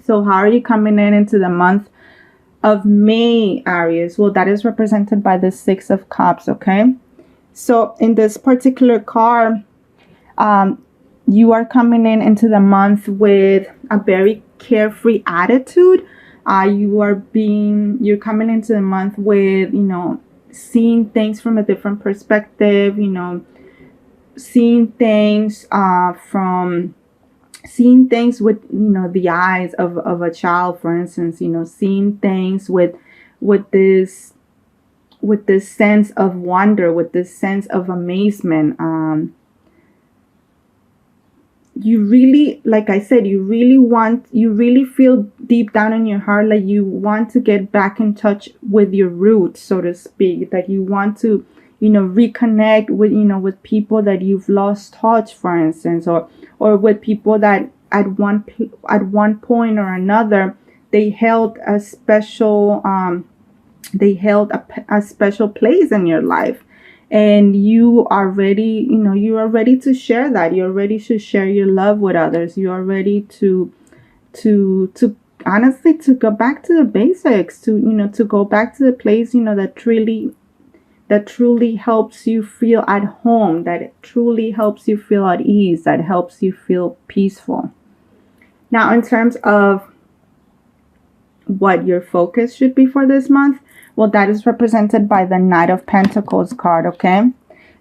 So how are you coming into the month of May, Aries? Well, that is represented by the Six of Cups, okay? So in this particular card, you are coming into the month with a very carefree attitude. You're coming into the month with, seeing things from a different perspective, seeing things seeing things with, the eyes of a child, for instance, seeing things with this sense of wonder, with this sense of amazement. You really, like I said, you really feel deep down in your heart like you want to get back in touch with your roots, so to speak, that you want to, reconnect with, with people that you've lost touch, for instance, or with people that at one point or another, they held a special, a special place in your life. And you are ready, you are ready to share that. You're ready to share your love with others. You are ready to honestly, to go back to the basics, to go back to the place, that truly helps you feel at home, that truly helps you feel at ease, that helps you feel peaceful. Now, in terms of what your focus should be for this month, well, that is represented by the Knight of Pentacles card, okay?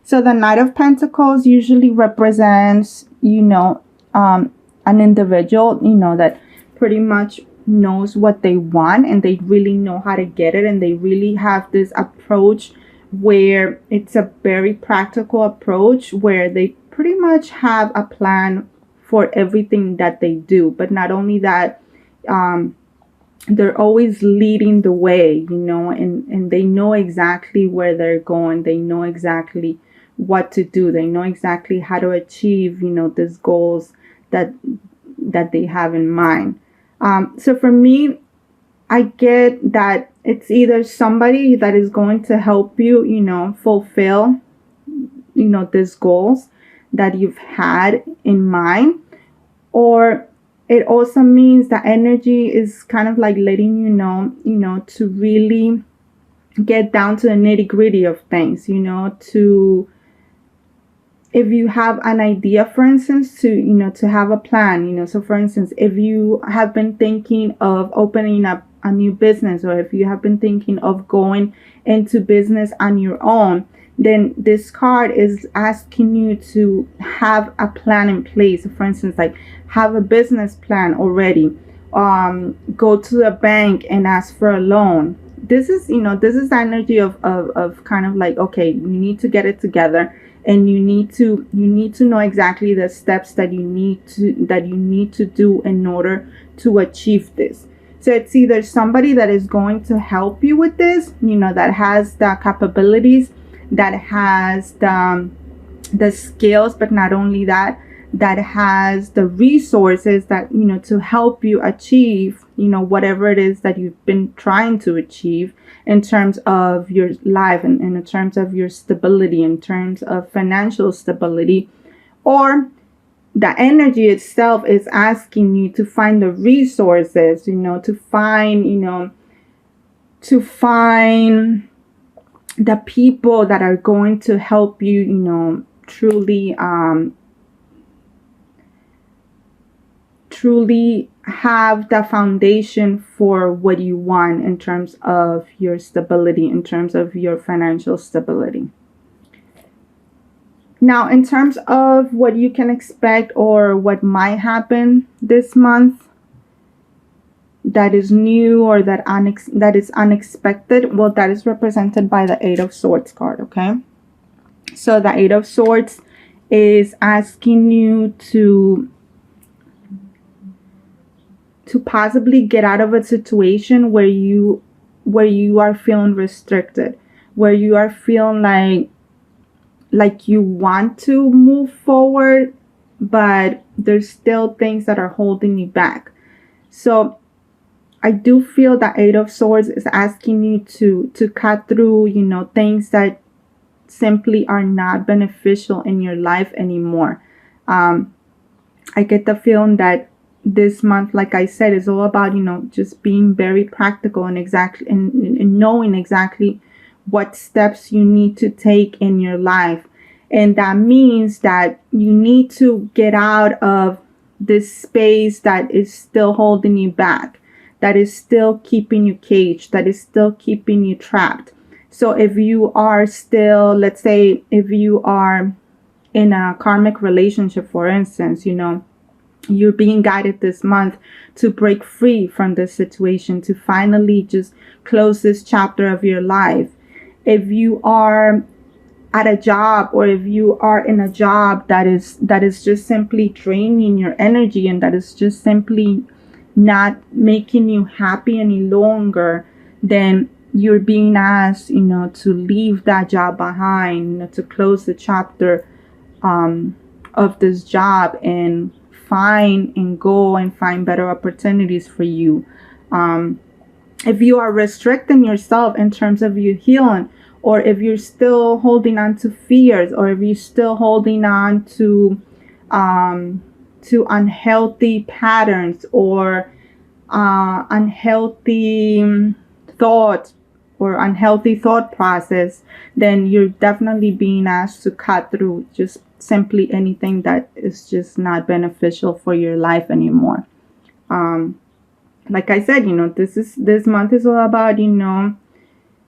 So the Knight of Pentacles usually represents, an individual, that pretty much knows what they want, and they really know how to get it, and they really have this approach where it's a very practical approach where they pretty much have a plan for everything that they do. But not only that, they're always leading the way, and they know exactly where they're going. They know exactly what to do. They know exactly how to achieve, these goals that they have in mind. So for me, I get that it's either somebody that is going to help you, fulfill, these goals that you've had in mind, or it also means that energy is kind of like letting you know, to really get down to the nitty gritty of things, to, if you have an idea, for instance, to have a plan, so for instance, if you have been thinking of opening up a new business, or if you have been thinking of going into business on your own, then this card is asking you to have a plan in place. For instance, like have a business plan already. Go to the bank and ask for a loan. This is the energy of kind of like, okay, you need to get it together, and you need to know exactly the steps that you need to do in order to achieve this. So it's either somebody that is going to help you with this, that has the capabilities, that has the skills, but not only that, that has the resources that, to help you achieve, whatever it is that you've been trying to achieve in terms of your life, and in terms of your stability, in terms of financial stability. Or the energy itself is asking you to find the resources, to find the people that are going to help you, truly have the foundation for what you want in terms of your stability, in terms of your financial stability. Now, in terms of what you can expect or what might happen this month that is new, or that is unexpected, well, that is represented by the Eight of Swords card, okay? So the Eight of Swords is asking you to possibly get out of a situation where you are feeling restricted, where you are feeling like you want to move forward, but there's still things that are holding you back. So I do feel that Eight of Swords is asking you to cut through, things that simply are not beneficial in your life anymore. I get the feeling that this month, like I said, is all about, just being very practical and exactly and knowing exactly what steps you need to take in your life. And that means that you need to get out of this space that is still holding you back, that is still keeping you caged, that is still keeping you trapped. So if you are still, let's say, if you are in a karmic relationship, for instance, you're being guided this month to break free from this situation, to finally just close this chapter of your life. If you are at a job, or if you are in a job that is just simply draining your energy, and that is just simply not making you happy any longer, then you're being asked, to leave that job behind, to close the chapter of this job, and go and find better opportunities for you. If you are restricting yourself in terms of your healing, or if you're still holding on to fears, or if you're still holding on to unhealthy patterns, or unhealthy thoughts, or unhealthy thought process, then you're definitely being asked to cut through just simply anything that is just not beneficial for your life anymore. Like I said, this month is all about, letting,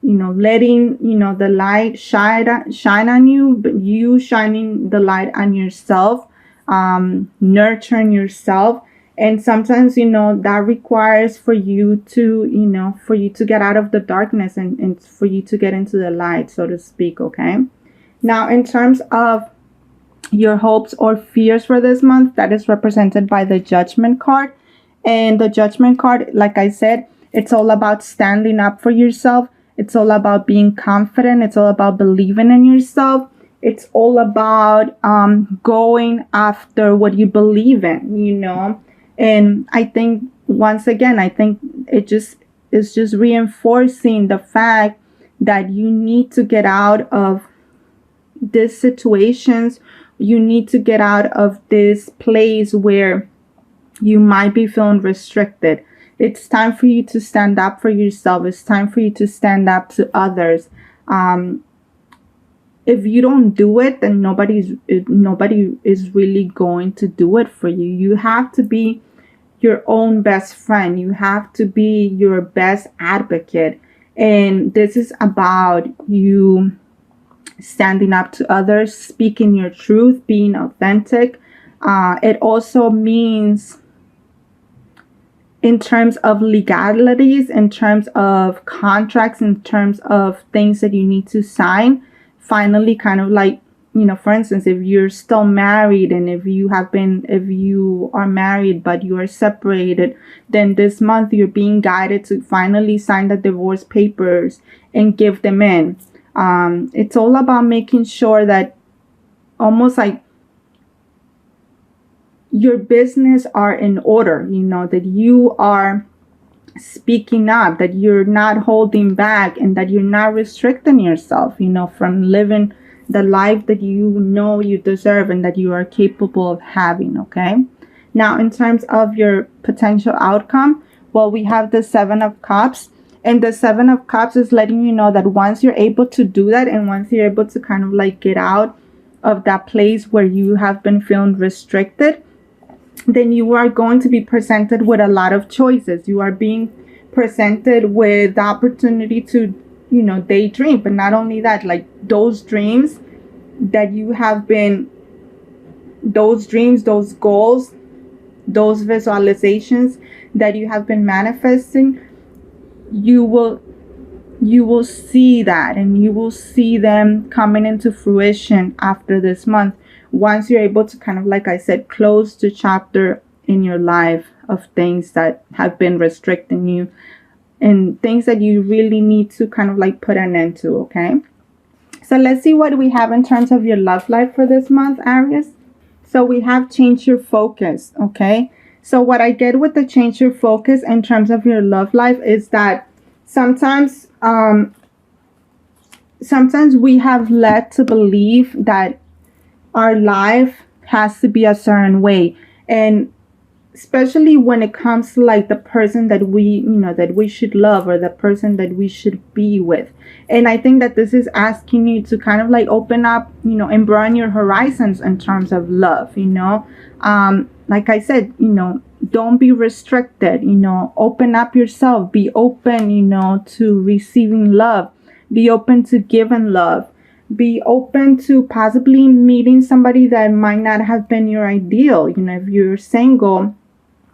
the light shine on you, but you shining the light on yourself, nurturing yourself. And sometimes, that requires for you to get out of the darkness, and for you to get into the light, so to speak. Okay. Now, in terms of your hopes or fears for this month, that is represented by the Judgment card. And the Judgment card, like I said, it's all about standing up for yourself. It's all about being confident. It's all about believing in yourself. It's all about going after what you believe in, And I think, once again, it's just reinforcing the fact that you need to get out of these situations. You need to get out of this place where you might be feeling restricted. It's time for you to stand up for yourself. It's time for you to stand up to others. If you don't do it, then nobody is really going to do it for you. You have to be your own best friend. You have to be your best advocate. And this is about you standing up to others, speaking your truth, being authentic. It also means, in terms of legalities, in terms of contracts, in terms of things that you need to sign, finally, kind of like, for instance, if you're still married, and if you are married but you are separated, then this month you're being guided to finally sign the divorce papers and give them in. It's all about making sure that, almost like, your business are in order, that you are speaking up, that you're not holding back, and that you're not restricting yourself, from living the life that you deserve and that you are capable of having. Okay. Now, in terms of your potential outcome, well, we have the 7 of Cups. And the 7 of Cups is letting you know that once you're able to do that, and once you're able to kind of like get out of that place where you have been feeling restricted, then you are going to be presented with a lot of choices. You are being presented with the opportunity to, daydream. But not only that, like, those dreams that you have been, those dreams, those goals, those visualizations that you have been manifesting, you will see that, and you will see them coming into fruition after this month, once you're able to kind of, like I said, close the chapter in your life of things that have been restricting you, and things that you really need to kind of like put an end to. Okay. So let's see what we have in terms of your love life for this month, Aries. So we have change your focus. Okay. So what I get with the change your focus in terms of your love life is that sometimes we have led to believe that our life has to be a certain way. And especially when it comes to like the person that we should love, or the person that we should be with. And I think that this is asking you to kind of like open up, and broaden your horizons in terms of love. Like I said, don't be restricted. Open up yourself, be open, to receiving love, be open to giving love, be open to possibly meeting somebody that might not have been your ideal. If you're single,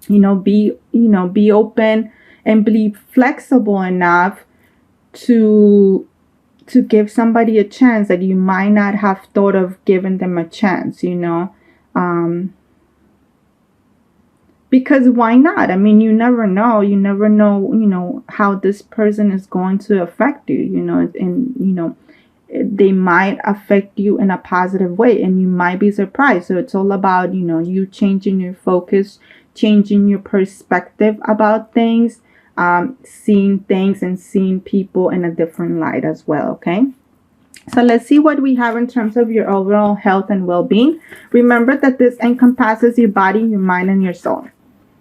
be open and be flexible enough to give somebody a chance that you might not have thought of giving them a chance. Because why not? I mean, you never know. How this person is going to affect you. And they might affect you in a positive way, and you might be surprised. So it's all about, you changing your focus, changing your perspective about things, seeing things and seeing people in a different light as well. Okay. So let's see what we have in terms of your overall health and well-being. Remember that this encompasses your body, your mind, and your soul.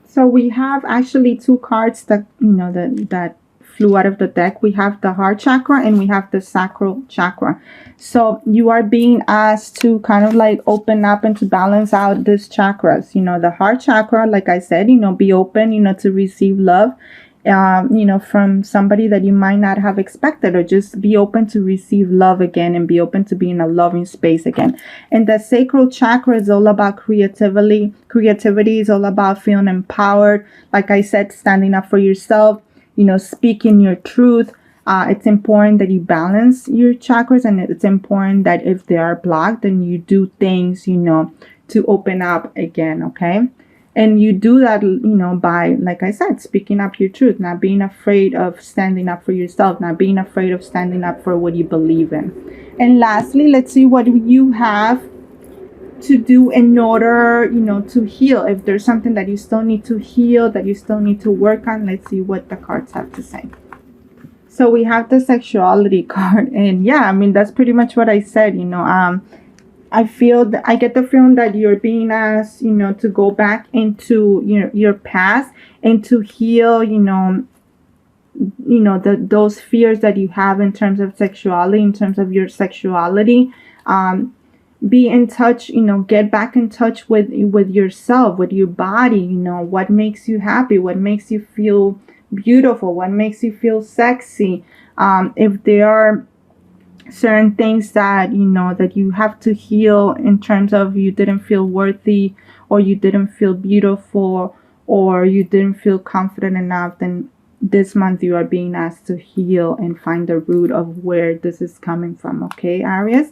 So we have actually two cards that, that flew out of the deck. We have the heart chakra and we have the sacral chakra. So you are being asked to kind of like open up and to balance out these chakras. The heart chakra, like I said, be open, to receive love, from somebody that you might not have expected, or just be open to receive love again and be open to be in a loving space again. And the sacral chakra is all about creativity. Creativity is all about feeling empowered. Like I said, standing up for yourself, speaking your truth. It's important that you balance your chakras, and it's important that if they are blocked, then you do things, to open up again. Okay. And you do that, by, like I said, speaking up your truth, not being afraid of standing up for yourself, not being afraid of standing up for what you believe in. And lastly, let's see what you have to do in order, to heal. If there's something that you still need to heal, that you still need to work on, let's see what the cards have to say. So we have the sexuality card. And yeah, I mean, that's pretty much what I said, I get the feeling that you're being asked, to go back into your past and to heal, those fears that you have in terms of sexuality, in terms of your sexuality. Be in touch, get back in touch with yourself, with your body. What makes you happy, what makes you feel beautiful, what makes you feel sexy. If there are certain things that that you have to heal in terms of you didn't feel worthy, or you didn't feel beautiful, or you didn't feel confident enough, then this month you are being asked to heal and find the root of where this is coming from. Okay, Aries.